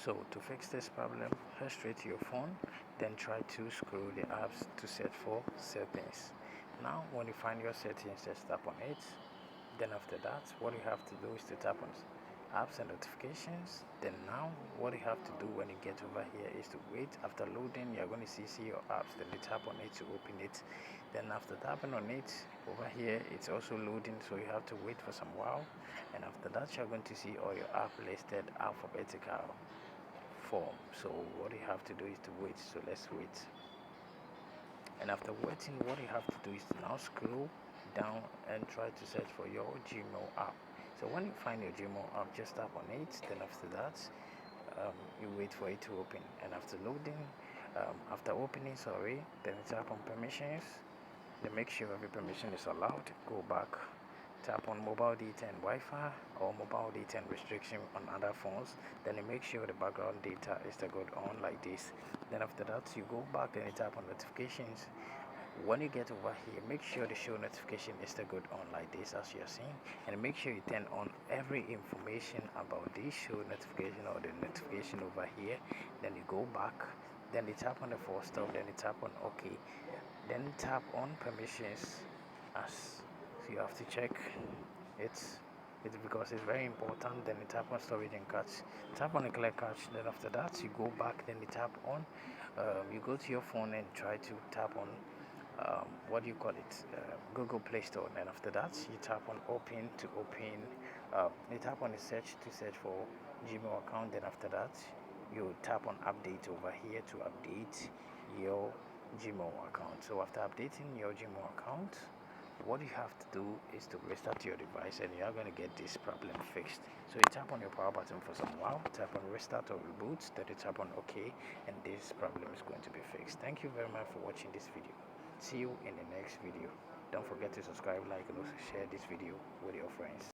So to fix this problem, head straight to your phone, then try to scroll the apps to set for settings. Now when you find your settings, just tap on it. Then after that, what you have to do is to tap on apps and notifications. Then now what you have to do when you get over here is to wait. After loading, you're going to see your apps. Then you tap on it to open it. Then after tapping on it, over here it's also loading, so you have to wait for some while. And after that, you're going to see all your app listed alphabetical form. So what you have to do is to wait. So let's wait. And after waiting, what you have to do is to now scroll down and try to search for your Gmail app. So when you find your Gmail app, just tap on it. Then after that, you wait for it to open. And after loading, after opening, then you tap on permissions. Then make sure every permission is allowed. Go back, tap on mobile data and Wi-Fi or mobile data and restriction on other phones. Then you make sure the background data is good on like this. Then after that, you go back and you tap on notifications. When you get over here, make sure the show notification is good on like this as you're seeing, and make sure you turn on every information about this show notification or the notification over here. Then you go back, then you tap on the full stop, then you tap on OK, then tap on permissions as, so you have to check it's because it's very important. Then you tap on storage and cache, tap on the clear cache. Then after that, you go back, then you tap on you go to your phone and try to tap on what do you call it, Google Play Store. And then after that, you tap on open to open, you tap on the search to search for Gmail account. Then after that, you tap on update over here to update your Gmail account. So after updating your Gmail account, what you have to do is to restart your device and you are going to get this problem fixed. So you tap on your power button for some while, tap on restart or reboot, then you tap on OK, and this problem is going to be fixed. Thank you very much for watching this video. See you in the next video. Don't forget to subscribe, like, and also share this video with your friends.